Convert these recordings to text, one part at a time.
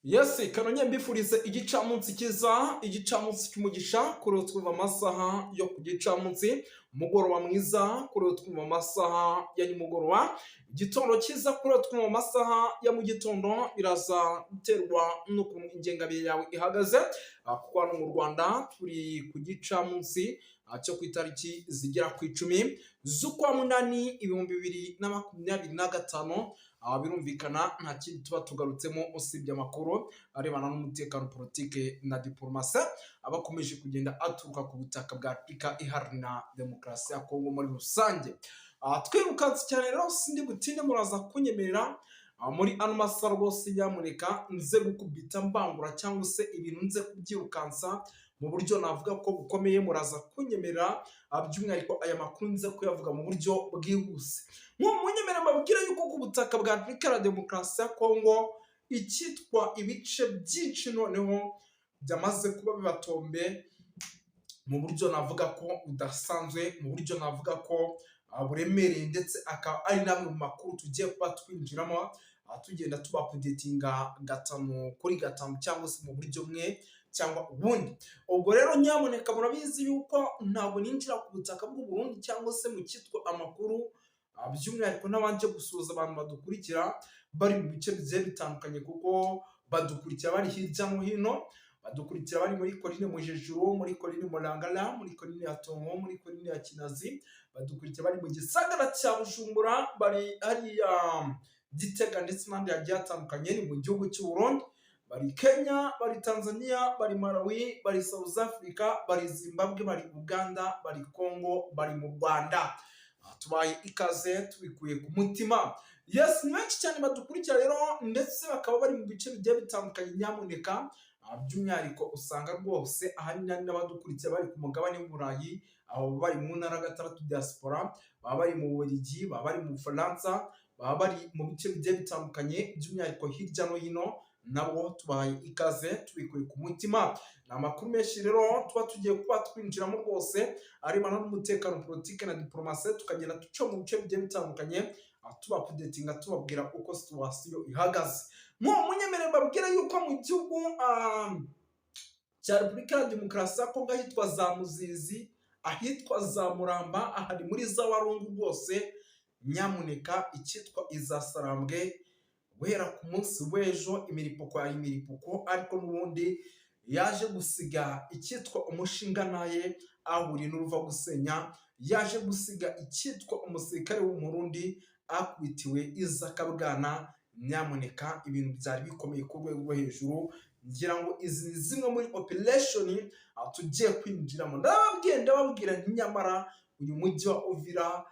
Yes, kanonye mbifurize igicamunsi kiza, igicamunsi cy'umugisha, kuri twumva amasaha yo ku gicamunsi, umugoroba mwiza, kuri twumva amasaha ya nimugoroba, igitondo cyiza, kuri twumva amasaha ya mu gitondo, biraza guterwa n'ukuntu ingengabihe yawe ihagaze, kuko hano mu Rwanda turi ku gicamunsi cyo ku itariki zigera ku 10 z'ukwa munani 2025. Birumvikana nta kindi tuba tugarutsemo usibye amakuru arebana n'umutekano, politike na diplomasi abakomeje kugenda aturuka ku butaka bwa Afurika Iharanira Demokarasi ya Kongo muri rusange. Twirukanse cyane rero sindi butinde, muraza kunyemerera muri ano masaha rwose nyamuneka nze gukubita mbangura cyangwa se ibintu nze kubyirukansa mu buryo navuga ko bukomeye, muraza kunyemerera by'umwihariko aya makuru nze kuyavuga mu buryo bwihuse. Munyemerera mbabwira yuko ku butaka bwa Afurika ya Demokarasi ya Kongo icyitwa ibice byinshi noneho byamaze kuba bibatombe mu buryo navuga ko budasanzwe, mu buryo navuga ko buremereye, ndetse akaba ari namwe mu makuru tugiye kuba twinjiramo tugenda tubapudetinga gatanu kuri gatanu cyangwa se mu buryo bumwe cyangwa ubundi. Ubwo rero nyamuneka murabizi yuko ntabwo ninjira ku butaka bw'u Burundi cyangwa se mu cyitwa amakuru by'umwihariko nabanje gusuhuza abantu badukurikira bari mu bice bigiye bitandukanye, kuko badukurikira bari hirya no hino, badukurikira bari muri Koline Mujejuru, muri Koline Murangara, muri Koline ya Tongo, muri Koline ya Kinazi, badukurikira bari mu gisagara cya Bujumbura, bari hariya Gitega ndetse n'ahandi hagiye hatandukanye ni mu gihugu cy'u Burundi, bari Kenya, bari Tanzania, bari Malawi, bari South Africa, bari Zimbabwe, bari Uganda, bari Congo, bari mu Rwanda. Tubaye ikaze tubikuye ku mutima. Yes, ni benshi cyane badukurikira rero, ndetse bakaba bari mu bice bigiye bitandukanye. Nyamuneka by'umwihariko usanga rwose ahanini n'abadukurikira bari ku mugabane w'Uburayi, abo bari mu ntara gatandatu diaspora, baba bari mu Bubiligi, baba bari mu Bufaransa, baba bari mu bice bigiye bitandukanye by'umwihariko hirya no hino, nabo tubaye ikaze tubikuye ku mutima. Ni amakuru menshi rero tuba tugiye kuba twinjiramo rwose arebana n'umutekano, politike na diplomasi, tukagenda duca mu bice bigiye bitandukanye tubapudetinga tubabwira uko situwasiyo ihagaze. Munyemerere mbabwira yuko mu gihugu cya Repubulika ya Demokarasi ya Kongo ahitwa za Muzizi, ahitwa za Muramba, ahari muri za Warungu rwose, nyamuneka icyitwa izasarambwe guhera ku munsi w'ejo imiripuko ya imiripuko, ariko n'ubundi yaje gusiga icyitwa umushinga naye ahuri n'uruva gusenya, yaje gusiga icyitwa umusirikare w'umurundi akubitiwe izakabwana. Nyamuneka ibintu byari bikomeye ku rwego rwo hejuru, ngira ngo izi ni zimwe muri operation tugiye kwinjiramo. Ndababwira nti nyamara uyu mujyi wa Uvira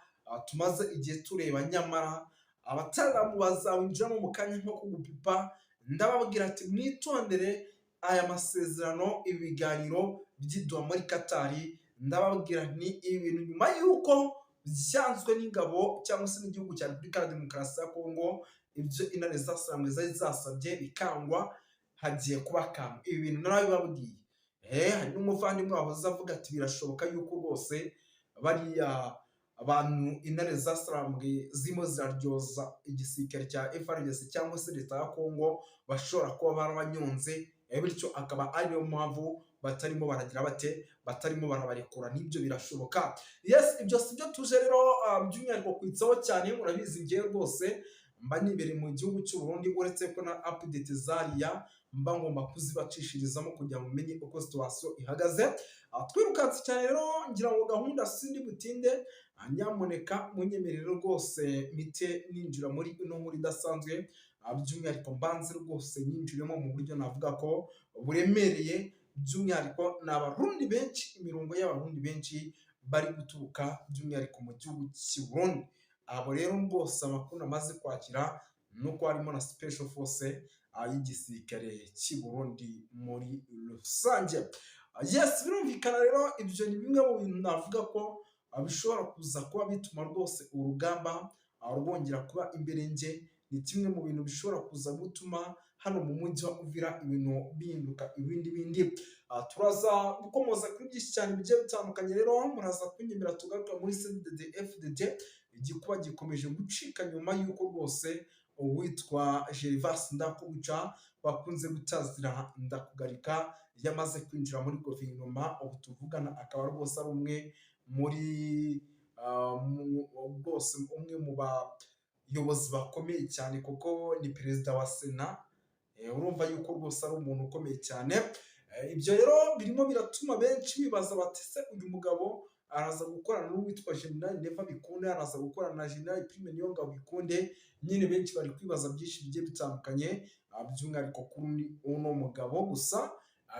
tumaze igihe tureba, nyamara abataramu bazawinjiramo mu kanya nko kugupipa. Ndababwira ati mwitondere aya masezerano, ibiganiro by'idwa muri Katari. Ndababwira nti ibintu nyuma y'uko byanzwe n'ingabo cyangwa se n'igihugu cya Repubulika ya Demokarasi ya Kongo, ibyo intare zasambwe zari zasabye bikangwa, hagiye kuba kangwa. Ibi bintu narabibabwiye. Hari n'umuvandimwe wahoze avuga ati birashoboka yuko rwose bariya abantu intare zasambwe zimo ziraryoza igisirikare cya FARDC cyangwa se leta ya Kongo bashobora kuba barabanyonze, bityo akaba ariyo mpamvu batarimo baragira bate, batarimo barabarekura. N'ibyo birashoboka. Yes, ibyo si byo tuje rero by'umwihariko kwitsaho cyane. Murabizi ngewe rwose mba nibereye mu gihugu cy'u Burundi, uretse ko na update zariya mba ngomba kuzibacishirizamo kugira ngo umenye uko situwasiyo ihagaze. Twirukanse cyane rero, ngira ngo gahunda sindi butinde, nyamuneka munyemerere rwose mite ninjira muri ino nkuru idasanzwe, by'umwihariko mbanze rwose nyinjiremo mu buryo navuga ko buremereye. By'umwihariko ni abarundi benshi, imirongo y'abarundi benshi bari guturuka by'umwihariko mu gihugu cy'u Burundi. Abo rero rwose amakuru amaze kwakira nuko harimo na special force y'igisirikare cy'u Burundi muri rusange. Yes, birumvikana rero ibyo ni bimwe mu bintu navuga ko bishobora kuza kuba bituma rwose urugamba rwongera kuba imbere nge. Ni kimwe mu bintu bishobora kuza gutuma hano mu mujyi wa Uvira ibintu bihinduka ibindi. Turaza gukomoza kuri byinshi cyane bigiye bitandukanye. Rero muraza kunyemerera tugaruka muri CNDD-FDD, igikuba gikomeje gucika nyuma y'uko rwose uwitwa Gervas Ndirakobuca bakunze gutazira Ndakugarika yamaze kwinjira muri guverinoma ubu tuvugana, akaba rwose ari umwe muri bwose umwe mu bayobozi bakomeye cyane kuko ni perezida wa sena. Urumva yuko rwose ari umuntu ukomeye cyane. Ibyo rero birimo biratuma benshi bibaza bati se uyu mugabo araza gukorana n'uwitwa General Neva Bikunde, araza gukorana na General Prime Niyongabo Bikunde. Nyine benshi bari kwibaza byinshi bigiye bitandukanye, by'umwihariko kuri uno mugabo. Gusa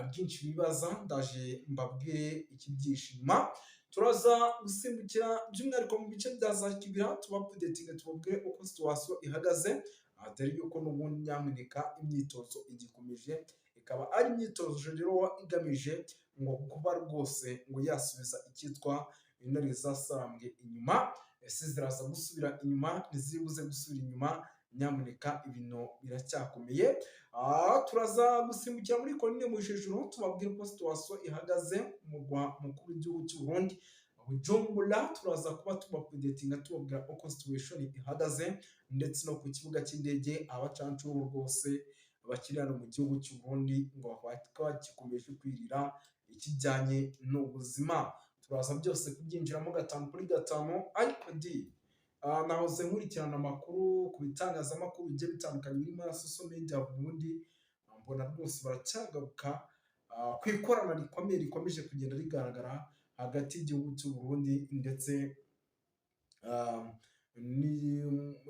byinshi bibaza ndaje mbabwire ikibyishima. Turaza gusimbukira by'umwihariko mu bice bya za Kibira tubapudetinga tubabwire uko situation ihagaze, atari yuko n'ubundi nyamuneka imyitozo igikomeje, ikaba ari imyitozo rero igamije ngo kuba rwose ngo yasubiza icyitwa intare zasambwe inyuma. Ese ziraza gusubira inyuma, ntiziribuze gusubira inyuma, nyamuneka ibintu biracyakomeye. Turaza gusimbukira muri Komine Mujejuru tubabwire uko situation ihagaze mu murwa mukuru w'igihugu cy'u Burundi Bujumbura. Turaza kuba tubapudetinga tubabwira uko situation ihagaze, ndetse no ku kibuga cy'indege abacancuro rwose bakirira mu gihugu cy'u Burundi ngo bakaba gikomeje kwirira ikijyanye n'ubuzima. Turaza byose kubyinjiramo gatanu kuri gatanu. Ariko nahoze nkurikirana amakuru ku bitangazamakuru bigiye bitandukanye birimo na social media Burundi, mbona rwose baracyagaruka ku ikorana rikomeye rikomeje kugenda rigaragara hagati y'igihugu cy'u Burundi ndetse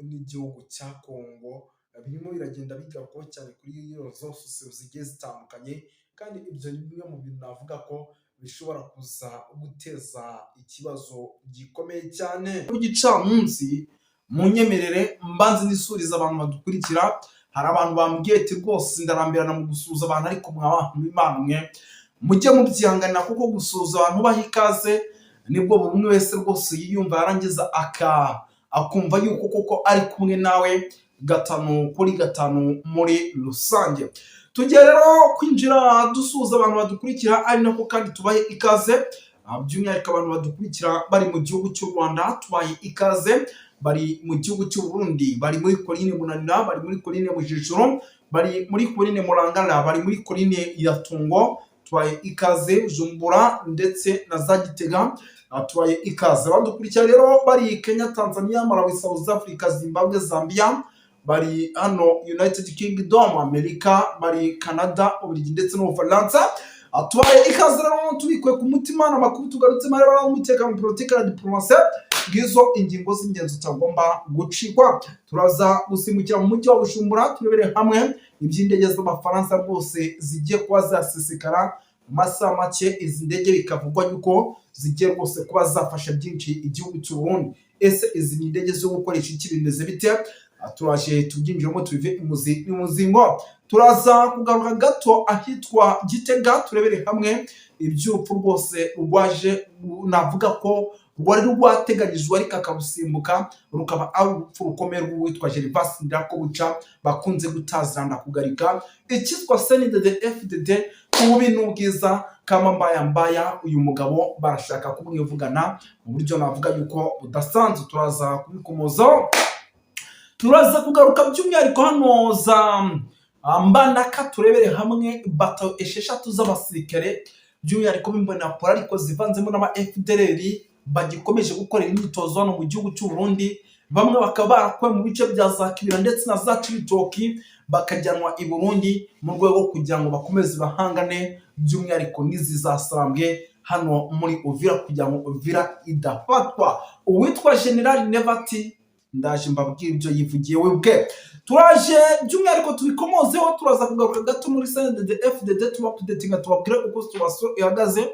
n'igihugu cya Kongo. Birimo biragenda bigarukaho cyane kuri iyo zose zigiye zitandukanye, kandi ibyo ni bimwe mu bintu navuga ko bishobora kuza guteza ikibazo gikomeye cyane. Ku gicamunsi mu nyemerere mbanze nisuriza abantu badukurikira. Hari abantu bambwiye ati rwose ndarambirana mu gusuhuza abantu, ariko mwabantu b'Imana mwe mujye mubyihanganira, kuko gusuhuza abantu baha ikaze nibwo buri umwe wese rwose yiyumva yarangiza akumva yuko koko ari kumwe nawe gatanu kuri gatanu muri rusange. Tugiye rero kwinjira dusuhuza abantu badukurikira, ari nako kandi tubahe ikaze. By'umwihariko abantu badukurikira bari mu gihugu cy'u Rwanda tubahe ikaze, bari mu gihugu cy'u Burundi bari muri Komine Munanira, bari muri Komine Mujejuru, bari muri Komine Murangara, bari muri Komine ya Tungo, tubahe ikaze. Bujumbura ndetse na za Gitega tubahe ikaze. Badukurikira rero bari Kenya, Tanzania, Malawi, South Africa, Zimbabwe, Zambia, bari hano United Kingdom, Amerika, bari Canada, Ububiligi ndetse n'Ubufaransa. Tubaye ikaze rero tubikwe ku mutima n'amakuru tugarutsemo rero umutekano, politiki na diplomasi, ngizo ingingo z'ingenzi utagomba gucikwa. Turaza gusimukira mu mujyi wa Bujumbura turebere hamwe iby'indege z'Abafaransa rwose zigiye kuba zasesekara mu masaha make. Izi ndege bikavugwa yuko zigiye rwose kuba zafasha byinshi igihugu cy'u Burundi. Ese izi ni indege zo gukoresha iki, bimeze bite? Turaje tubyinjiramo tubive imuzingo. Turaza kugaruka gato ahitwa Gitega turebere hamwe iby'urupfu rwose rwaje, navuga ko rwari rwateganyijwe ariko akabusimbuka, rukaba ari urupfu rukomeye rw'uwitwa Gervas Ndirakobuca bakunze gutazira Ndakugarika. Ikitwa CNDD-FDD ububi n'ubwiza kama mbaya, uyu mugabo barashaka kumwivugana mu buryo navuga yuko budasanzwe. Turaza kubikomozaho. Turaza kugaruka by'umwihariko hano za Mbandaka turebere hamwe bato 6 z'abasirikare by'umwihariko b'imbonakure ariko zivanzemo n'ama FDLR bagikomeje gukorera imyitozo hano mu gihugu cy'u Burundi. Bamwe bakaba barakuwe mu bice bya za Kibira ndetse na za Cibitoki bakajyanwa i Burundi mu rwego kugira ngo bakomeze bahangane by'umwihariko n'izi zasambwe hano muri Uvira kugira ngo Uvira idafatwa. Uwitwa General Nevati ndaje mbabwira ibyo yivugiye we bwe. Turaje by'umwihariko tubikomozeho. Turaza kugaruka gato muri CNDD-FDD tubapudetinga tubabwire uko situation ihagaze.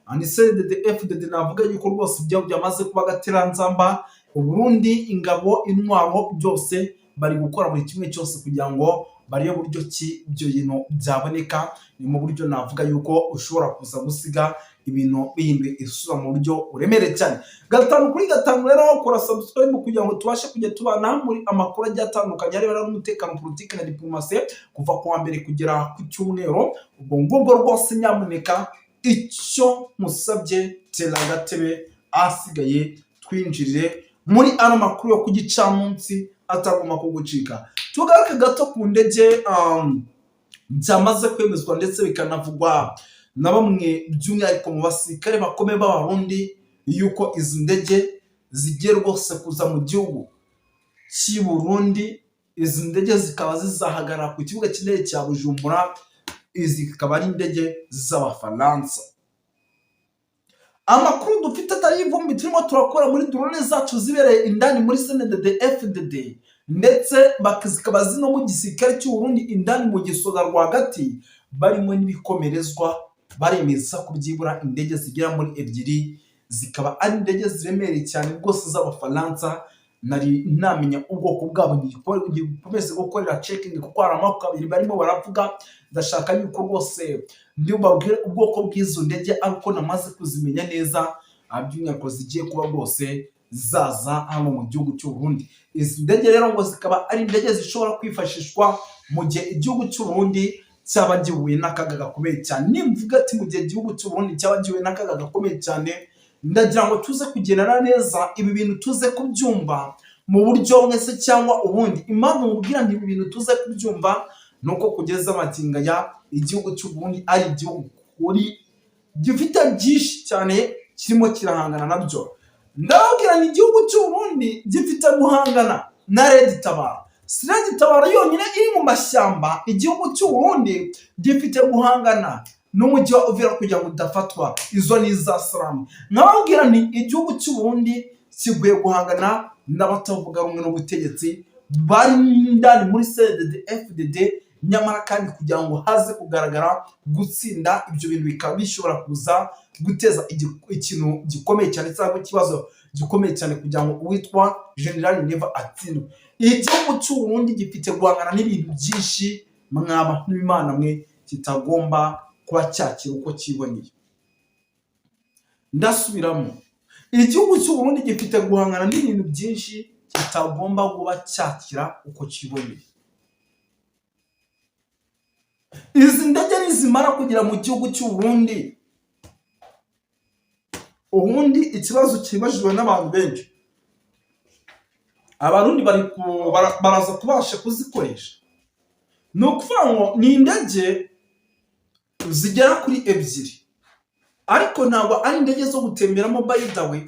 Ani CNDD-FDD navuga yuko rwose byamaze kuba gateranzamba. Burundi ingabo intwaro byose bari gukora buri kimwe cyose kugira ngo bariye buryo ki ibyo bintu byaboneka. Ni mu buryo navuga yuko ushobora kuza gusiga ibintu bihindwe isura mu buryo uremere cyane. Gatanu kuri gatanu rero kora subscribe kugira ngo tubashe kujya tubana muri amakuru ajya atandukanye arebana n'umutekano, politiki na diplomasi kuva ku wa mbere kugera ku cyumweru. Ubwo ngubwo rwose nyamuneka icyo musabye tera gatebe asigaye twinjirire muri ano makuru yo ku gicamunsi atagomba kugucika. tugaruke gato ku ndege byamaze kwemezwa ndetse bikanavugwa na bamwe by'umwihariko mu basirikare bakomeye b'abarundi yuko izi ndege zigiye rwose kuza mu gihugu cy'i Burundi. Izi ndege zikaba zizahagarara ku kibuga cy'indege cya Bujumbura. Izi zikaba ari indege z'Abafaransa. Amakuru dufite atari ivumbi turimo turakora muri drone zacu zibereye indani muri CNDD-FDD ndetse zikaba zino mu gisirikare cy'u Burundi indani mu gisoza rwagati, barimo n'ibikomerezwa baremeza ko byibura indege zigera muri 2 zikaba ari indege ziremereye cyane rwose z'Abafaransa. Nari namenya ubwoko bwabo gikomeze gukorera checking kuko hari amako abiri barimo baravuga. Ndashaka yuko rwose ndibabwire ubwoko bw'izo ndege ariko namaze kuzimenya neza, by'umwihariko zigiye kuba rwose zaza hano mu gihugu cy'u Burundi. Izi ndege rero ngo zikaba ari indege zishobora kwifashishwa mu gihe igihugu cy'u Burundi cyaba gihuye n'akaga gakomeye cyane. Nimvuga ati mu gihe igihugu cy'u Burundi cyaba gihuye n'akaga gakomeye cyane, ndagira ngo tuze kugendana neza ibi bintu tuze kubyumva mu buryo mwese cyangwa ubundi. Impamvu mubwira ngo ibi bintu tuze kubyumva nuko kugeza amagingo ya igihugu cy'u Burundi ari igihugu kuri gifite byinshi cyane kirimo kirahangana nabyo. Ndababwira ni igihugu cy'u Burundi gifite guhangana na Red Tabara. Red Tabara yonyine iri mu mashyamba. Igihugu cy'u Burundi gifite guhangana n'umujyi wa Uvira kugira ngo udafatwa. Izo ni za Salamu. Nkababwira ni igihugu cy'u Burundi kiguye guhangana n'abatavuga rumwe n'ubutegetsi bari ndani muri CNDD-FDD, nyamara kandi kugira ngo haze kugaragara gutsinda ibyo bintu bikaba bishobora kuza guteza ikintu gikomeye cyane cyangwa ikibazo gikomeye cyane kugira ngo uwitwa General Neva atsindwe. Igihugu cy'u Burundi gifite guhangana n'ibintu byinshi mwaba n'Imana mwe kitagomba kuba cyakira uko kiboneye. Ndasubiramo, igihugu cy'u Burundi gifite guhangana n'ibintu byinshi kitagomba kuba cyakira uko kiboneye. Izi ndege nizimara kugera mu gihugu cy'u Burundi, ubundi ikibazo kibajijwe n'abantu benshi, abarundi baraza kubasha kuzikoresha. Ni ukuvuga ngo ni indege zigera kuri 2, ariko ntabwo ari indege zo gutemberamo. By the way,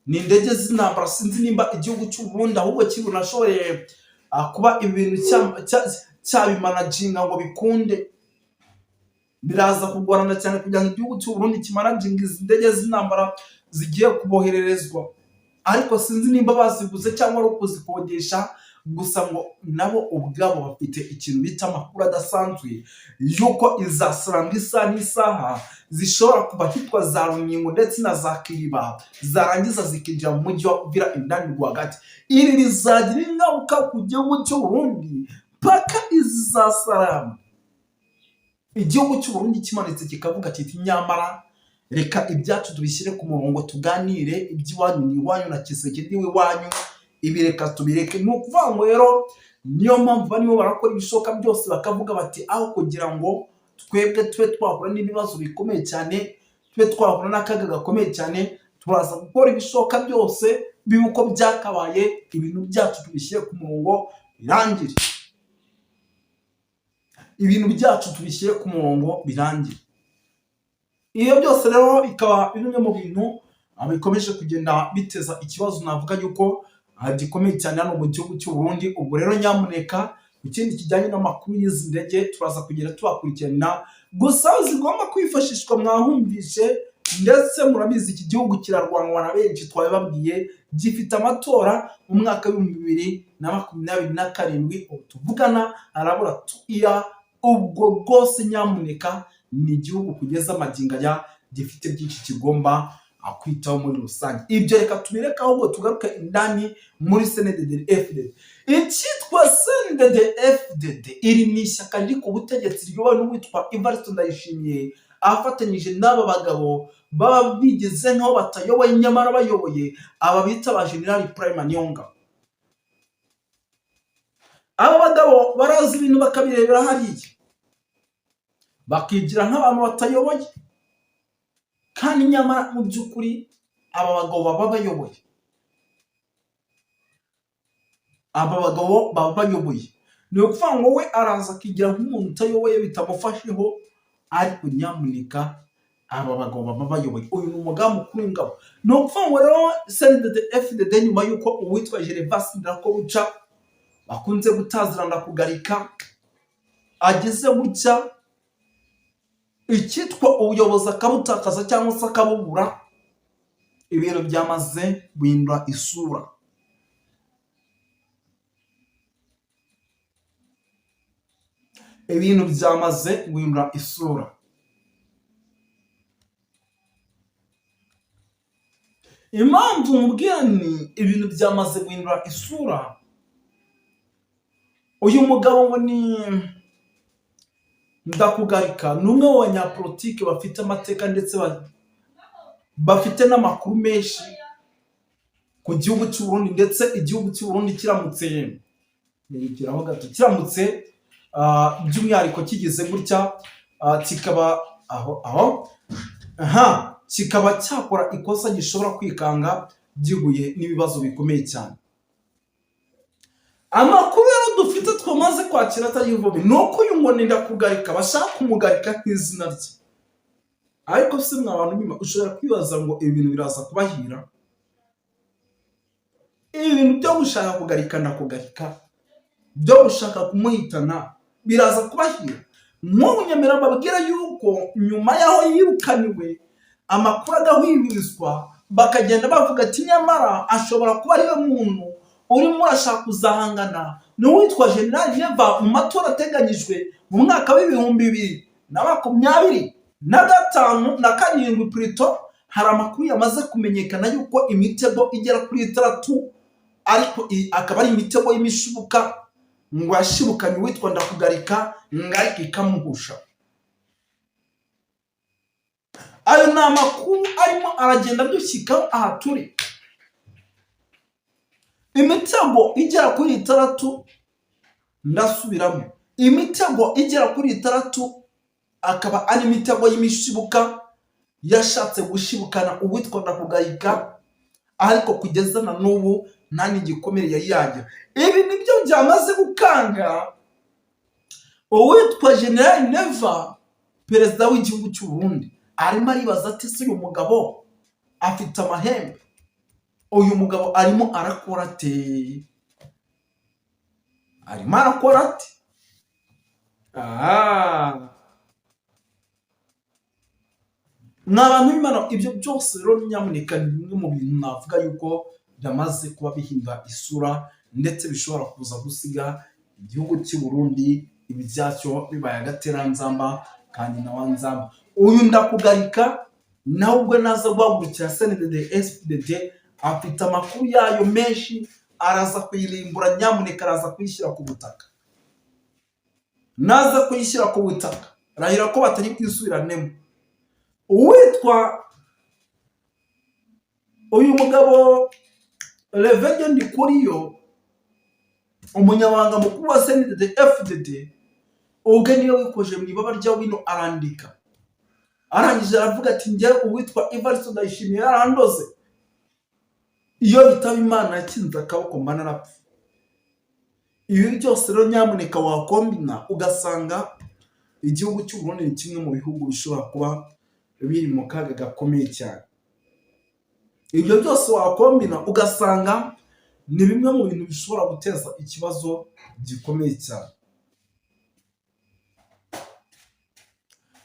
ni indege z'intambara. Sinzi nimba igihugu cy'u Burundi ahubwo kibunashoboye kuba ibintu cyabimanaginga ngo bikunde. Biraza kugorana cyane kugira ngo igihugu cy'u Burundi kimanaginga izi ndege z'intambara zigiye kubohererezwa, ariko sinzi nimba baziguze cyangwa ari ukuzikodesha. Gusa ngo nabo ubwabo bafite ikintu bita amakuru adasanzwe yuko izasaranga isaha n'isaha zishobora kuba hitwa za Runingo ndetse na za Kiriba, zarangiza zikinjira mu mujyi wa Uvira indani rwagati. Iri rizagira ingaruka ku gihugu cy'u Burundi paka izasarama. Igihugu cy'u Burundi kimanitse kikavuga kiti nyamara reka ibyacu tubishyire ku murongo, tuganire iby'iwanyu ni iwanyu na Kiseke niwe wanyu, ibi reka tubireke. Ni ukuvuga ngo rero niyo mpamvu barimo barakora ibishoboka byose bakavuga bati aho kugira ngo twebwe tube twahura n'ibibazo bikomeye cyane, tube twahura n'akaga gakomeye cyane, turaza gukora ibishoboka byose bibe uko byakabaye, ibintu byacu tubishyire ku murongo birangire. Ibintu byacu tubishyire ku murongo birangire. Iyo byose rero bikaba bimwe mu bintu bikomeje kugenda biteza ikibazo navuga yuko gikomeye cyane hano mu gihugu cy'u Burundi. Ubwo rero nyamuneka ikindi kijyanye n'amakuru y'izi ndege turaza kugenda tubakurikirana. Gusa zigomba kwifashishwa mwahumvishe, ndetse murabizi iki gihugu kirarwanwa na benshi, twabibabwiye. Gifite amatora mu mwaka wa 2027 tuvugana arabura tuya. Ubwo rwose nyamuneka ni igihugu kugeza amagingo ya gifite byinshi kigomba kwitaho muri rusange. Ibyo reka tubireka ahubwo tugaruka indani muri CNDD-FDD. Icyitwa CNDD-FDD iri ni ishyaka riri ku butegetsi riyobowe n'uwitwa Evariste Ndayishimiye, afatanyije n'aba bagabo baba bigeze nk'aho batayoboye nyamara bayoboye, aba bita ba General Prime Nyonga. Aba bagabo barazi ibintu bakabirebera hariya, bakigira nk'abantu batayoboye, kandi nyamara mu by'ukuri aba bagabo baba bayoboye. aba bagabo baba bayoboye. Ni ukuvuga ngo we araza akigira nk'umuntu utayoboye bitamufasheho, ariko nyamuneka aba bagabo baba bayoboye. Uyu ni umugambi mukuru w'ingabo. Ni ukuvuga ngo rero CNDD-FDD nyuma y'uko uwitwa Gervais Ndirakobuca bakunze gutazirana kugarika ageze gutya, icyitwa ubuyobozi akabutakaza cyangwa se akabubura, ibintu byamaze guhindura isura. Ibintu byamaze guhindura isura. Impamvu mubwira ni ibintu byamaze guhindura isura, uyu mugabo ngo ni Ndakugarika, ni umwe mu banyapolitiki bafite amateka ndetse bafite n'amakuru menshi ku gihugu cy'u Burundi, ndetse igihugu cy'u Burundi kiramutse by'umwihariko kigeze gutya kikaba kikaba cyakora ikosa gishobora kwikanga gihuye n'ibibazo bikomeye cyane. Amakuru rero dufite twamaze kwakira atayivome ni uko uyu ngo ni Ndakugarika bashaka kumugarika nk'izina rye. Ariko se mwa bantu nyuma ushobora kwibaza ngo ibi bintu biraza kubahira? Ibi bintu byo gushaka kugarika Ndakugarika, byo gushaka kumuhitana biraza kubahira? Nk'umunyamera babwira yuko nyuma yaho yirukaniwe amakuru agahwirizwa, bakagenda bavuga ati nyamara ashobora kuba ari we muntu urimo urashaka kuzahangana n'uwitwa General Neva mu matora ateganyijwe mu mwaka w'2027 na 7 Prito. Hari amakuru yamaze kumenyekana yuko imitego igera kuri 3, ariko akaba ari imitego y'imishibuka ngo yashibukanye uwitwa Ndakugarika ngari ikamuhusha. Ayo ni amakuru arimo aragenda dushyikaho aha turi. Imitego igera kuri 3, ndasubiramo, imitego igera kuri 3 akaba ari imitego y'imishibuka yashatse gushibukana uwitwa Ndakugarika, ariko kugeza na n'ubu nta n'igikomere yari yagira. Ibi nibyo byamaze gukanga uwitwa General Neva, perezida w'igihugu cy'u Burundi. Arimo aribaza ati se uyu mugabo afite amahembe, uyu mugabo arimo arakora ate? Arimo arakora ate? N'abantu b'Imana, ibyo byose rero nyamuneka ni bimwe mu bintu navuga yuko byamaze kuba bihindura isura, ndetse bishobora kuza gusiga igihugu cy'u Burundi ibi byacyo bibaye agateranzamba kandi na wanzamba. Uyu Ndakugarika nawe ubwo naza guhagurukira CNDD-FDD afite amakuru yayo menshi, araza kuyirimbura. Nyamuneka araza kuyishyira ku butaka. Naza kuyishyira ku butaka rahira ko batari kwisubiranemo. Uwitwa uyu mugabo Reverend Ndikuriyo, umunyabanga mukuru wa CNDD-FDD, ubwe niyo wikoje mu ibaba rya wino arandika. Arangije aravuga ati njye uwitwa Evariste Ndayishimiye yarandoze. Iyo bitaba Imana yakinze akaboko mba narapfa. Ibi byose rero nyamuneka wakombina ugasanga igihugu cy'u Burundi ni kimwe mu bihugu bishobora kuba biri mu kaga gakomeye cyane. Ibyo byose wakombina ugasanga ni bimwe mu bintu bishobora guteza ikibazo gikomeye cyane.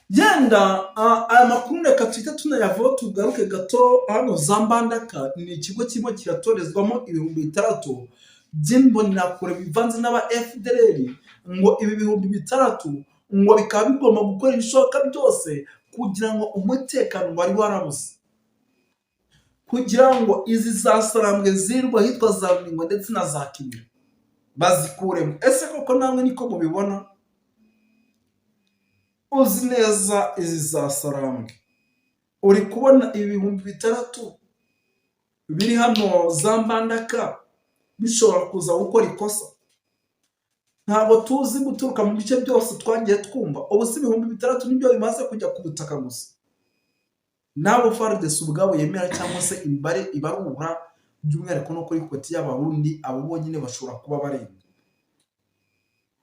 Yenda aya makuru reka twite tunayavaho tugaruke gato. Hano za Mbandaka ni ikigo kirimo kiratorezwamo 6,000 by'imbonerakure bivanze n'aba FDLR, ngo ibi 6,000 ngo bikaba bigomba gukora ibishoboka byose kugira ngo umutekano wari warabuze, kugira ngo izi zasarambwe zirwa hitwa za Mingo ndetse na za Kimira bazikuremo. Ese koko namwe niko mubibona? Uzi neza izi zasarambwe, uri kubona ibi 6,000 biri hano za Mbandaka bishobora kuza gukora ikosa? Ntabwo tuzi guturuka mu bice byose twagiye twumva. Ubu si 6,000 nibyo bimaze kujya ku butaka gusa. Nabo FARDC ubwabo yemera cyangwa se imbare ibarura by'umwihariko no kuri koti y'abarundi abo bonyine bashobora kuba barenga.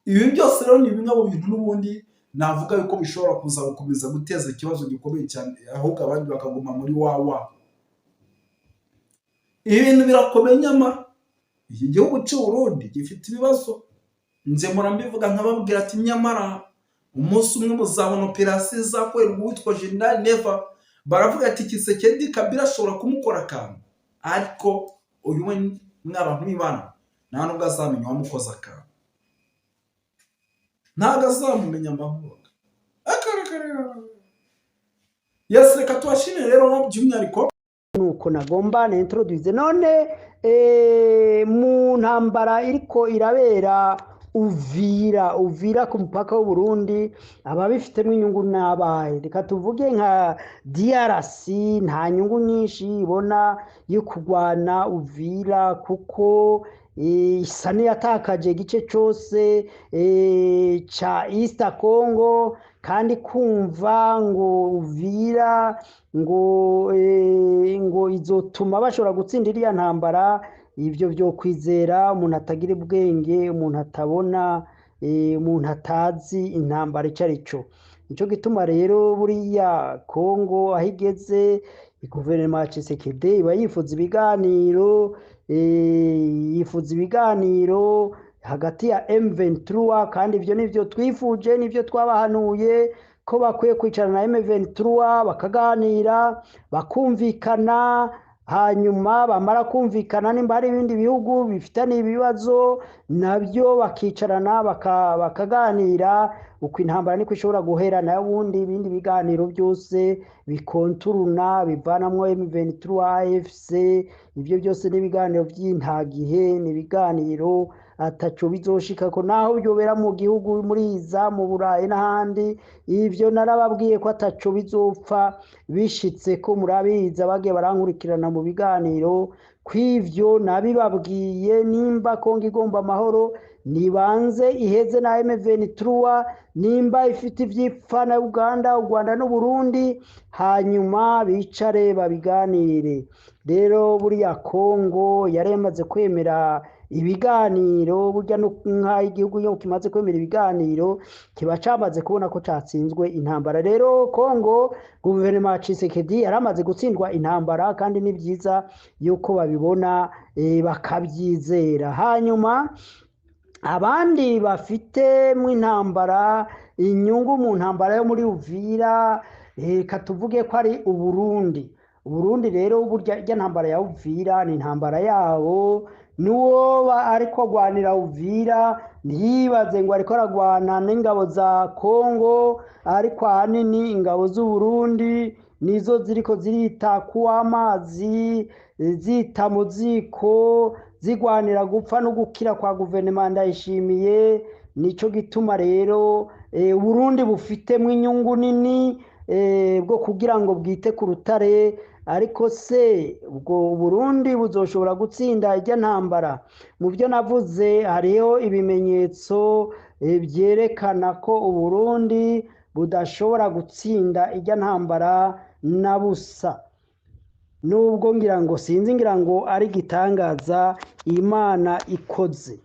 Ibi byose rero ni bimwe mu bintu n'ubundi navuga yuko bishobora kuza gukomeza guteza ikibazo gikomeye cyane, ahubwo abandi bakaguma muri wawa. Ibi bintu birakomeye nyamara iki gihugu cy'u Burundi gifite ibibazo, nze murambivuga nkababwira ati nyamara umunsi umwe muzabona operasiyo izakorerwa uwitwa General Neva, baravuga ati Tshisekedi Kabila ashobora kumukora akantu, ariko uyu we n'abantu b'Imana nta nubwo azamenya uwamukoze akantu, ntabwo azamumenya amahoro. Yes, reka tubashimire rero by'umwihariko nuko nagomba na introduce none mu ntambara iriko irabera Uvira ku mupaka w'u Burundi, ababifitemo inyungu n'abahe. Reka tuvuge nka DRC nta nyungu nyinshi ibona yo kurwana Uvira, kuko isa n'iyatakaje igice cyose ca East Congo, kandi kumva ngo Uvira ngo izotuma bashobora gutsinda iriya ntambara, ibyo byo kwizera umuntu atagira ubwenge, umuntu atabona, umuntu atazi intambara icyo ari cyo. Nicyo gituma rero buriya Kongo aho igeze, guverinoma ya Tshisekedi iba yifuza ibiganiro hagati ya M23, kandi ibyo nivyo twifuje, nivyo twabahanuye ko bakwiye kwicarana na M23 bakaganira bakumvikana, hanyuma bamara kumvikana nimba hari ibindi bihugu bifitanye ibibazo nabyo bakicarana bakaganira, uko intambara niko ishobora guhera, nayo ubundi ibindi biganiro byose bikonturuna bivanamwo M23 AFC, ibyo byose n'ibiganiro by'intagihe, n'ibiganiro ataco bizoshikako, naho byobera mu gihugu muri iza mu Burayi n'ahandi. Ivyo narababwiye ko ataco bizopfa bishitse, ko murabiza bagiye barankurikirana mu biganiro kw'ivyo nabibabwiye. Nimba Kongo igomba amahoro nibanze iheze na M23, nimba ifite ivyipfa na Uganda, u Rwanda n'u Burundi, hanyuma bicare babiganire. Rero buriya Kongo yaremaze kwemera ibiganiro, burya nk'igihugu iyo kimaze kwemera ibiganiro kiba cyamaze kubona ko cyatsinzwe intambara. Rero Kongo guverinoma ya Tshisekedi yaramaze gutsindwa intambara, kandi ni byiza yuko babibona bakabyizera. Hanyuma abandi bafite mu intambara inyungu mu ntambara yo muri Uvira, katuvuge ko ari Uburundi rero burya ijya ntambara ya Uvira ni intambara yabo, nuwo ariko agwanira Uvira ntiyibaze ngo ariko aragwana n'ingabo za Kongo, ariko ahanini ingabo z'u Burundi nizo ziriko zirita kuw'amazi, zita mu ziko, zigwanira gupfa no gukira kwa guverinoma Ndayishimiye. Nico gituma rero Burundi bufitemo inyungu nini bwo kugira ngo bwite ku rutare, ariko se ubwo Burundi buzoshobora gutsinda ijya ntambara? Mu byo navuze hariho ibimenyetso byerekana ko Burundi budashobora gutsinda ijya ntambara na busa, nubwo ngira ngo ari gitangaza Imana ikoze.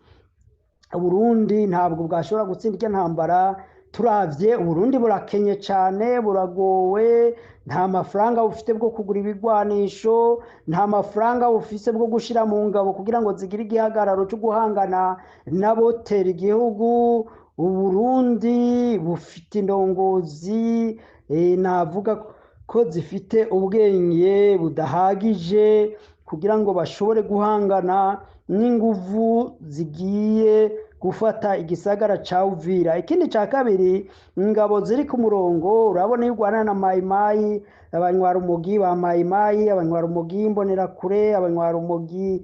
Burundi ntabwo bwashobora gutsinda ijya ntambara. Turavye Burundi burakenye cyane, buragowe, nta mafaranga bufite bwo kugura ibigwanisho, nta mafaranga bufise bwo gushira mu ngabo kugira ngo zigire igihagararo cyo guhangana n'abotera igihugu. Burundi bufite indongozi navuga ko zifite ubwenge budahagije kugira ngo bashobore guhangana n'inguvu zigiye gufata igisagara ca Uvira. Ikindi ca kabiri, ingabo ziri ku murongo, urabona y'Urwanda na Mayimayi, abanywa rumogi ba Mayimayi, abanywa rumogi imbonera kure, abanywa rumogi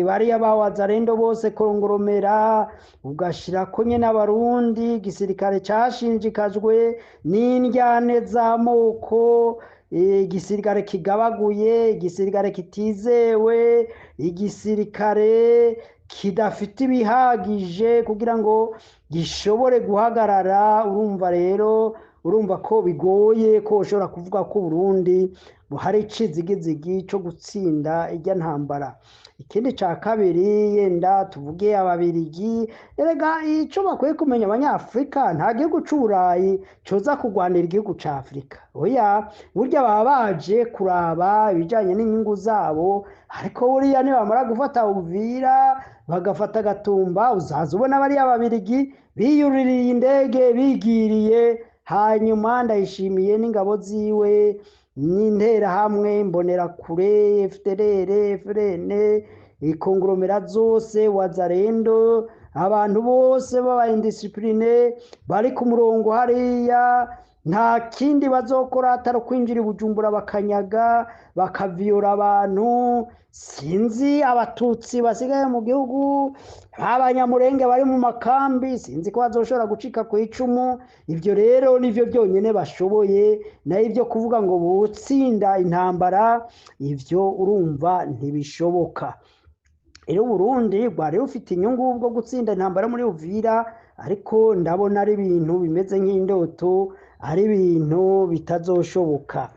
bariya bawazarendo bose Kongoromera, ugashirako nyene Abarundi. Igisirikare cashinjikajwe n'indyane z'amoko, igisirikare kigabaguye, igisirikare kitizewe, igisirikare kidafite ibihagije kugira ngo gishobore guhagarara. Urumva rero urumva ko bigoye ko ushobora kuvuga ko Burundi hari icizigizigi cyo gutsinda ijya ntambara. Ikindi cya kabiri yenda tuvuge ababirigi, erega icyo bakwiye kumenya abanyafurika, nta gihugu cy'uburayi cyoza kurwanira igihugu cya Afurika, oya, burya baba baje kuraba ibijyanye n'inyungu zabo, ariko buriya nibamara gufata Uvira bagafata Gatumba, uzaza ubona bariya babirigi biyuririye indege bigiriye, hanyuma Ndayishimiye n'ingabo ziwe n'interahamwe Imbonerakure, FDLR, FRN, ikongoromera zose, Wazalendo, abantu bose baba indiscipline bari ku murongo hariya, nta kindi bazokora atari kwinjira i Bujumbura bakanyaga bakaviyora abantu. Sinzi abatutsi basigaye mu gihugu, abanyamurenge bari mu makambi, sinzi ko bazoshobora gucika ku icumu. Ibyo rero nivyo byonyine bashoboye, nayo ibyo kuvuga ngo butsinda intambara, ivyo urumva ntibishoboka. Rero Burundi bwari bufite inyungu bwo gutsinda intambara muri Uvira, ariko ndabona ari ibintu bimeze nk'indoto, ari ibintu bitazoshoboka.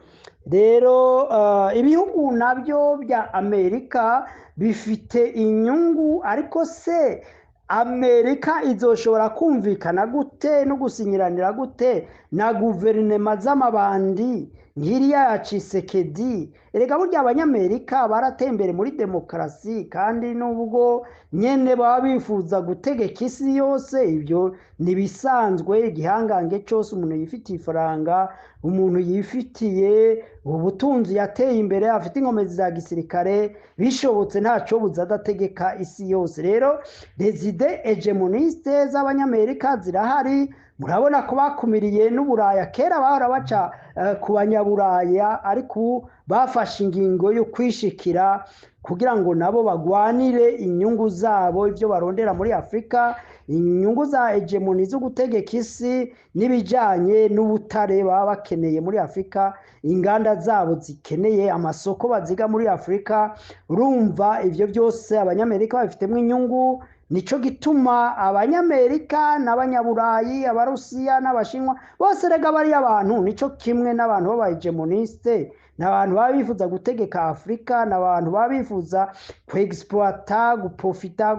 Rero ibihugu nabyo bya Amerika bifite inyungu, ariko se Amerika izoshobora kumvikana gute no gusinyiranira gute na guverinema z'amabandi nk'iriya ya Tshisekedi? Erega burya abanyamerika baratembere muri demokarasi, kandi nubwo nyene baba bifuza gutegeka isi yose, ibyo nibisanzwe. Igihangange cyose umuntu yifitiye ifaranga, umuntu yifitiye ubutunzi, yateye imbere, afite inkomezi za gisirikare, bishobotse ntaco buza adategeka isi yose. Rero les idées hegemonistes z'abanyamerika zirahari. Murabona ko bakumiriye n'Uburaya, kera bahora baca ku banyaburaya, ariko ubu bafashe ingingo yo kwishikira kugira ngo nabo bagwanire inyungu zabo, ibyo barondera muri Afrika, inyungu za hegemoni zo gutegeka isi n'ibijanye n'ubutare baba bakeneye muri Afrika, inganda zabo zikeneye amasoko baziga muri Afrika. Urumva ivyo byose abanyamerika babifitemo inyungu. Nico gituma abanyamerika n'abanyaburayi, abarusiya n'abashinwa bose rega bari abantu nico kimwe n'abantu b'abahegemoniste, n'abantu baba bifuza gutegeka Afrika, n'abantu baba bifuza kuexploita, guprofita,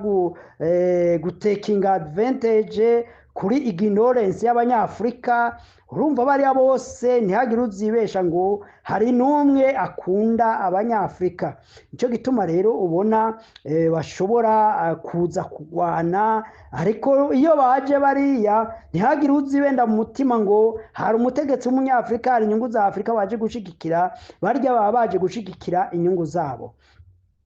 gutekinga advantage kuri ignorance y'abanyafurika. Urumva bariya bose ntihagire uzibesha ngo hari n'umwe akunda abanyafurika. Nico gituma rero ubona bashobora kuza kugwana, ariko iyo baje bariya ntihagire uzibenda mu mutima ngo hari umutegetsi w'umunyafurika, hari inyungu za Afrika baje gushigikira. Barya baba baje gushigikira inyungu zabo.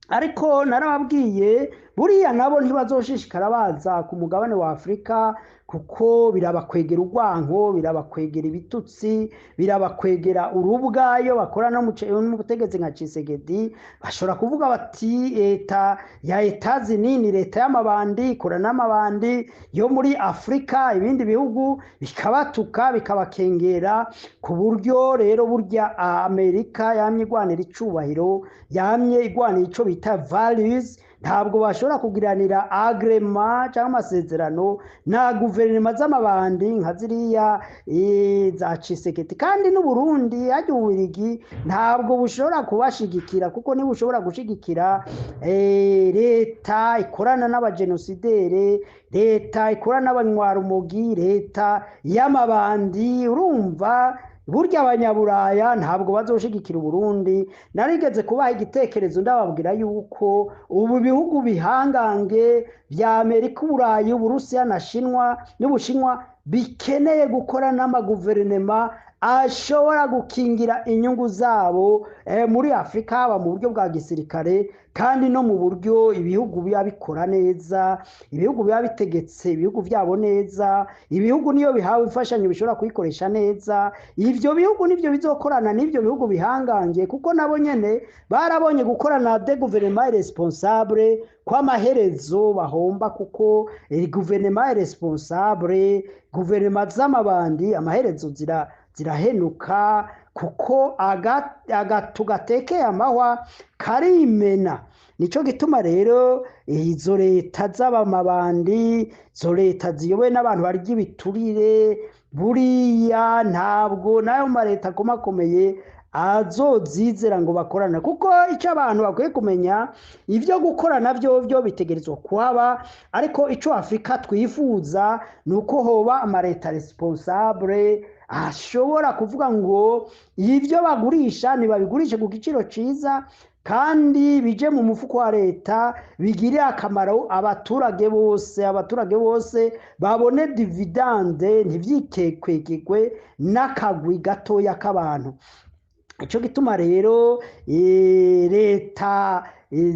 Ariko narababwiye buriya nabo ntibazoshishikara baza ku mugabane wa Afrika, kuko birabakwegera urwanko, birabakwegera ibitutsi, birabakwegera urubwa. Iyo bakora no mu butegetsi nka Tshisekedi, bashobora kuvuga bati leta ya etazi nini, leta y'amabandi ikora n'amabandi yo muri Afrika, ibindi bihugu bikabatuka bikabakengera. Ku buryo rero burya Amerika yamye igwanira icubahiro, yamye igwanira ico bita values. Ntabwo bashobora kugiranira agreement cyangwa amasezerano na guverinoma z'amabandi nka ziriya za Tshisekedi. Kandi n'u Burundi hajya Ububirigi ntabwo bushobora kubashigikira, kuko niba ushobora gushigikira leta ikorana n'abagenosidere, leta ikorana n'abanywarumogi, leta y'amabandi, urumva burya abanyaburaya ntabwo bazoshigikira Burundi. Narigeze kubaha igitekerezo ndababwira yuko ubu bihugu bihangange bya Amerika, Uburayi, Uburusiya n'Ubushinwa bikeneye gukora n'amaguverinema ashobora gukingira inyungu zabo muri Afrika, haba mu buryo bwa gisirikare kandi no mu buryo ibihugu biba bikora neza, ibihugu biba bitegetse ibihugu byabo neza. Ibihugu niyo bihawe imfashanyo bishobora kuyikoresha neza. Ivyo bihugu nivyo bizokorana n'ivyo bihugu bihangange, kuko nabo nyene barabonye gukorana de gouvernement responsable kw'amaherezo bahomba, kuko gouvernement responsable, guverinoma z'amabandi amaherezo zirahenuka, kuko agatu gatekeye amahwa karimena. Nico gituma rero izo leta z'abamabandi, izo leta ziyobowe n'abantu barya ibiturire, buriya ntabwo n'ayo mareta akomakomeye azozizera ngo bakorana, kuko icyo abantu bakwiye kumenya, ibyo gukorana byo bitegerezwa kuhaba, ariko icyo Afurika twifuza ni uko hoba amareta responsable ashobora kuvuga ngo ibyo bagurisha ntibabigurishe ku giciro cyiza kandi bije mu mufuko wa leta, bigirire akamaro abaturage bose babone dividende, ntibyikekwekekwe n'akagwi gatoya k'abantu. Icyo gituma rero leta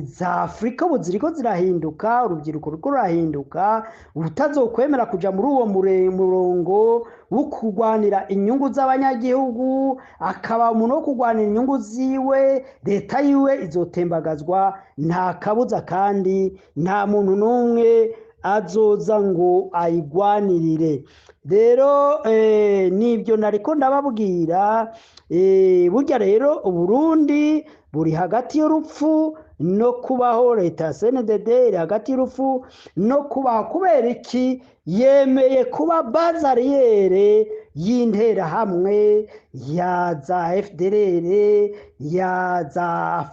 za Afurika ubu ziriko zirahinduka, urubyiruko ruriko rurahinduka, utazokwemera kuja muri uwo murongo wo kurwanira inyungu z'abanyagihugu, akaba umuntu wo kurwanira inyungu ziwe, leta yiwe izotembagazwa nta kabuza, kandi nta muntu n'umwe azoza ngo ayigwanirire. Rero nibyo nariko ndababwira. Burya rero Uburundi buri hagati y'urupfu no kubaho. Leta ya CNDD iri hagati y'urupfu no kubaho. Kubera iki? Yemeye kuba bazariyere y'interahamwe, ya za FDLR, ya za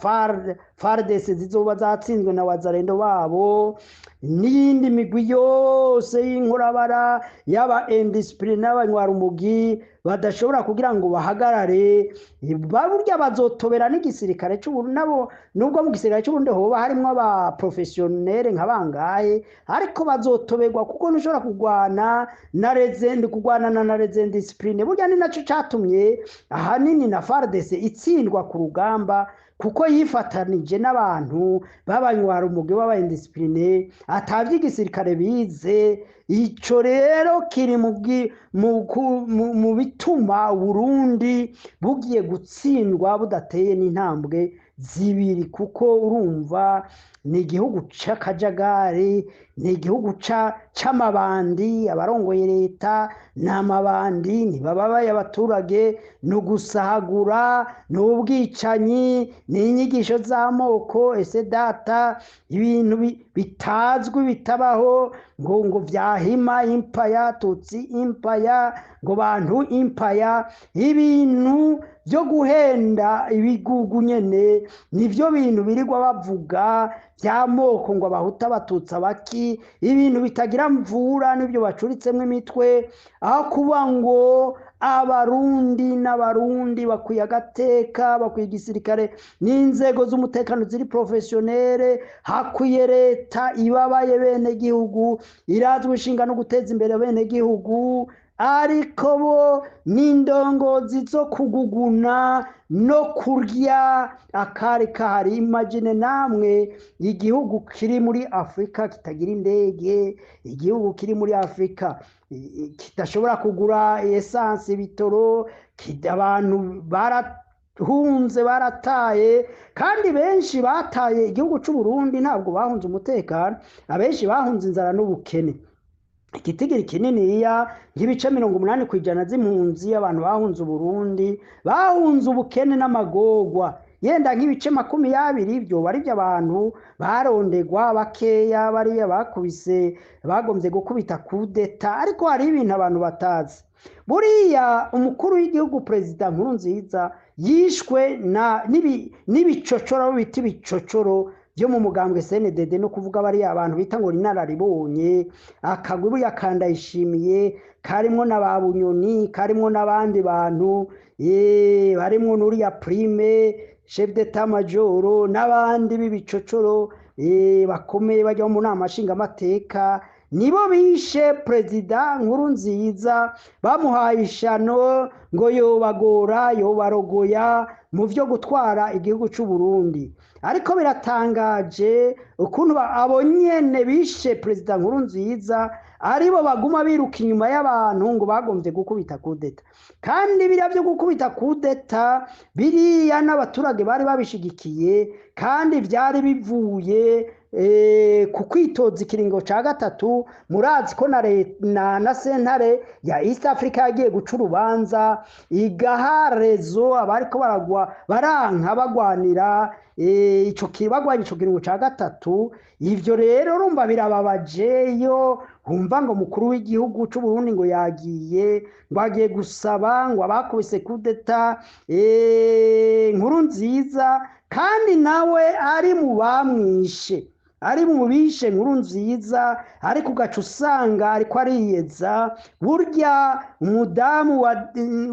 FARDC zizoba zatsinzwe na wazalendo babo, n'iyindi migwi yose y'inkorabara y'aba indiscipline n'abanywarumugi badashobora kugira ngo bahagarare. Burya bazotobera n'igisirikare cy'Uburundi nabo, nubwo mu gisirikare cy'Uburundi hoba harimo aba professionnel nk'abangaye, ariko bazotoberwa kuko ntushobora kurwana na rezende discipline. Burya ni nacyo cyatumye ahanini na FARDC itsindwa ku rugamba, kuko yifatanije n'abantu b'abanywarumugi b'aba indiscipline atavye igisirikare bize. Ico rero kiri mu bituma Burundi bugiye gutsindwa budateye n'intambwe zibiri, kuko urumva ni igihugu c'akajagari, ni igihugu c'amabandi. Abarongoye leta n'amabandi, ntibababaye abaturage, ni ugusahagura, ni ubwicanyi, ni inyigisho z'amoko. Ese data, ibintu bitazwi bitabaho, ngo vyahima impaya, tutsi impaya, ngo bantu impaya, ibintu byo guhenda ibigugu nyene, nivyo bintu birirwa bavuga by'amoko, ngo abahuta abatutsi abaki, ibintu bitagira mvura nibyo bacuritsemo imitwe, aho kuba ngo abarundi n'abarundi bakwiye agateka, bakwiye igisirikare n'inzego z'umutekano ziri professionnel, hakwiye leta ibabaye bene gihugu, irazwi ishinga no guteza imbere bene gihugu. Ariko bo n'indongozi zo kuguguna no kurya akari kahari. Imagine namwe igihugu kiri muri Afrika kitagira indege, igihugu kiri muri Afrika kidashobora kugura essence, ibitoro, abantu barahunze, barataye, kandi benshi bataye igihugu cy'u Burundi ntabwo bahunze umutekano, abenshi bahunze inzara n'ubukene. Igitigiri kininiya nk'ibice 80% z'impunzi abantu bahunze Uburundi bahunze ubukene n'amagorwa, yenda nk'ibice 20 byo bari by'abantu barondegwa bakeya, bariya bakubise bagombye gukubita kudeta. Ariko hari ibintu abantu batazi. Buriya umukuru w'igihugu Perezida Nkurunziza yishwe n'ibicocoro, bita ibicocoro byo mu mugambwe CNDD, no kuvuga bari abantu bita ngo inararibonye. Akagwi buriya Kandayishimiye karimo n'ababunyoni, karimo n'abandi bantu barimo n'uriya Prime chef d'état major n'abandi b'ibicocoro bakomeye bajya mu nama nshingamateka, nibo bishe Perezida Nkurunziza, bamuhaye ishano ngo yobagora, yobarogoya mu byo gutwara igihugu cy'u Burundi. Ariko biratangaje ukuntu abo nyene bishe Perezida Nkurunziza aribo baguma biruka inyuma y'abantu ngo bagombye gukubita kudeta. Kandi biriya byo gukubita kudeta biriya n'abaturage bari babishigikiye, kandi byari bivuye ku kwitoza ikiringo ca gatatu. Murazi ko na sentare ya East Africa yagiye guca urubanza igaha rezo abariko baranka bagwanira bagwanya ico kiringo ca gatatu. Ivyo rero urumva birababaje iyo humva ngo mukuru w'igihugu c'u Burundi ngo yagiye ngo agiye gusaba ngo abakubise kudeta nkuru nziza kandi nawe ari mu bamwishe ari mu bishe nkuru nziza ariko ugaca usanga ariko ariyeza burya umudamu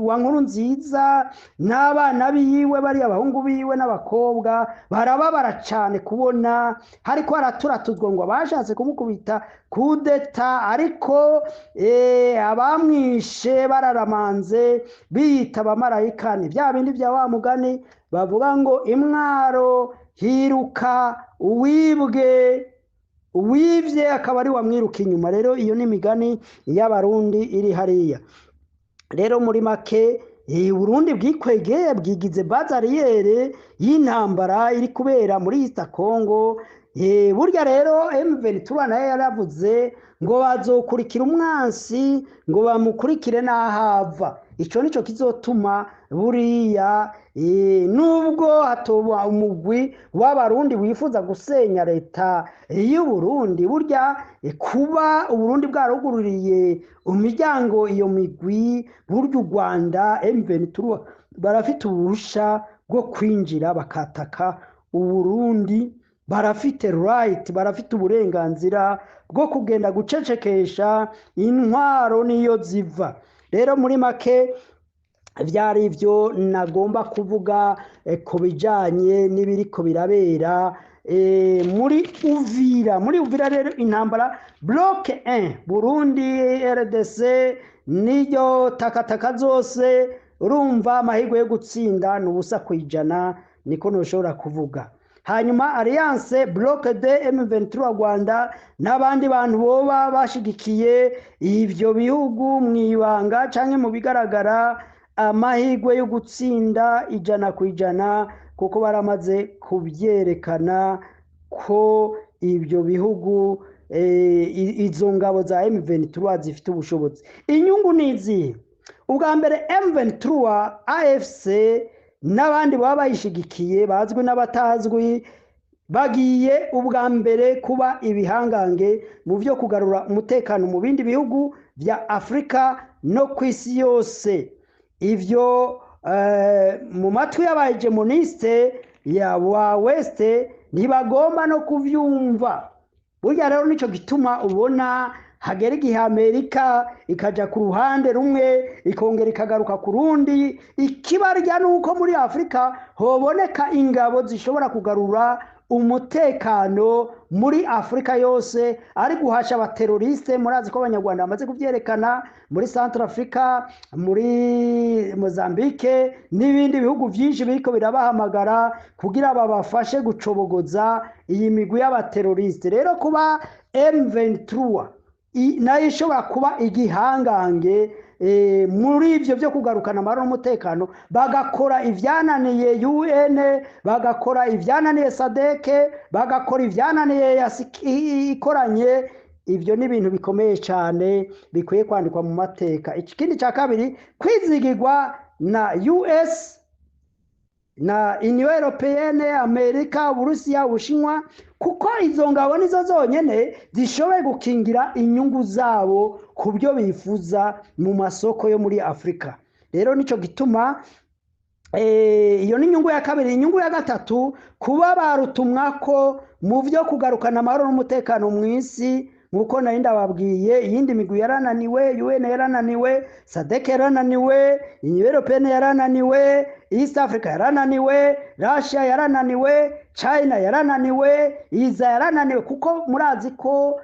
wa nkuru nziza n'abana biwe bari abahungu biwe n'abakobwa barababara cyane kubona hariko araturatuzwa ngo abashatse kumukubita kudeta ariko abamwishe bararamanze biyita abamarayika ni bya bindi bya wa mugani bavuga ngo imwaro hiruka uwibye akaba ari wamwiruka inyuma. Rero iyo ni imigani y'abarundi iri hariya. Rero muri make Burundi bwikwegeye bwigize bazariyere y'intambara iri kubera muri East Congo. Burya rero M23 nayo yaravuze ngo bazokurikira umwansi ngo bamukurikire n'ahava. Ico nico kizotuma buriya nubwo hatoba umugwi w'abarundi wifuza gusenya leta y'u Burundi burya kuba Uburundi bwarugururiye imiryango iyo migwi burya u Rwanda M23 barafite ubusha bwo kwinjira bakataka Uburundi, barafite right, barafite uburenganzira bwo kugenda gucecekesha intwaro niyo ziva. Rero muri make vyari ivyo nagomba kuvuga ku bijanye n'ibiriko birabera muri Uvira rero intambara bloc 1 Burundi RDC niyo takataka zose urumva amahirwe yo gutsinda n'ubusa kwijana niko noshobora kuvuga. Hanyuma Alliance bloc de M23 Rwanda n'abandi bantu boba bashigikiye ivyo bihugu mwibanga canke mu bigaragara amahirwe yo gutsinda ijana kwijana kuko baramaze kubyerekana ko ibyo bihugu izo ngabo za M23 zifite ubushobozi. Inyungu nizi ubwa mbere M23 AFC n'abandi baba bayishigikiye bazwi n'abatazwi bagiye ubwa mbere kuba ibihangange mu byo kugarura umutekano mu bindi bihugu bya Afrika no kwisi yose. Ivyo mu matwi y'abahegemoniste ya wa West ntibagomba no kuvyumva. Burya rero nico gituma ubona hagera igihe Amerika ikaja ku ruhande rumwe ikongera ikagaruka ku rundi. Ikibarya nuko muri Afrika hoboneka ingabo zishobora kugarura umutekano muri Afrika yose ari guhasha abateroriste. Murazi ko abanyarwanda bamaze kuvyerekana muri Central Africa, muri Mozambique n'ibindi bihugu byinshi biriko birabahamagara kugira babafashe gucobogoza iyi migwi y'abateroriste. Rero kuba M23 nayo ishobora kuba igihangange muri ivyo byo kugarukana amahoro n'umutekano, bagakora ivyananiye UN, bagakora ivyananiye SADC, bagakora ivyananiye ikoranye. Ivyo ni ibintu bikomeye cyane bikwiye kwandikwa mu mateka. Ikindi cya kabiri kwizigirwa na US na Union Européenne, Amerika, Burusiya, Ubushinwa, kuko izo ngabo nizo zonyene zishoboye gukingira inyungu zabo ku byo bifuza mu masoko yo muri Afrika. Rero nico gituma iyo ni inyungu ya kabiri. Inyungu ya gatatu kuba barutumwa ko mu byo kugarukana amahoro n'umutekano mu isi nkuko nari ndababwiye. Iyindi migwi yarananiwe, UN yarananiwe, SADC yarananiwe, Union Européenne yarananiwe, East Africa yarananiwe, Russia yarananiwe, China yarananiwe, Iza yarananiwe, kuko murazi ko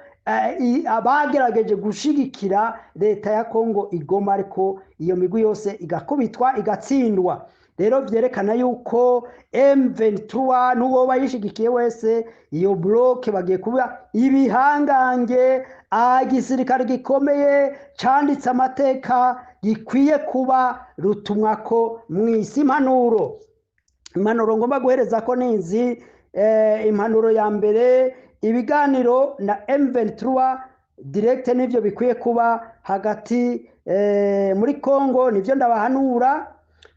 abagerageje gushigikira leta ya Kongo igoma ariko iyo migwi yose igakubitwa igatsindwa. Rero vyerekana yuko M23 n'uwo bayishigikiye wese iyo bloc bagiye kuba ibihangange, igisirikare gikomeye canditse amateka gikwiye kuba rutumwa ko mwisi. Impanuro ngomba guhereza ko nizi. Impanuro ya mbere, ibiganiro na M23 direct nivyo bikwiye kuba hagati muri Kongo, nivyo ndabahanura.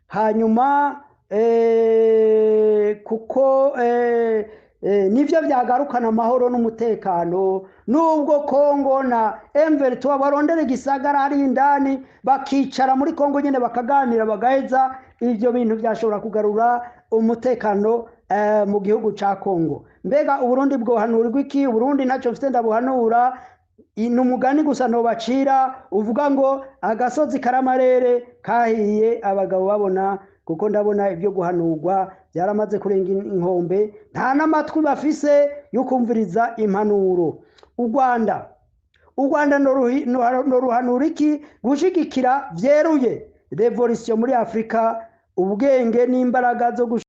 Hanyuma kuko nivyo vyagarukana amahoro n'umutekano, nubwo Kongo na M23 barondera igisagara hari indani bakicara muri Kongo nyene bakaganira bagaheza, ivyo bintu vyashobora kugarura umutekano mu gihugu ca Kongo. Mbega Uburundi bwohanurirwa iki? Uburundi ntaco mfite ndabuhanura, ni umugani gusa nobacira uvuga ngo agasozi karamarere kahiye abagabo babona, kuko ndabona ibyo guhanurwa byaramaze kurenga inkombe, nta n'amatwi bafise yo kumviriza impanuro. U Rwanda no ruhanura iki? Gushigikira vyeruye revolution muri Afrika, ubwenge n'imbaraga zo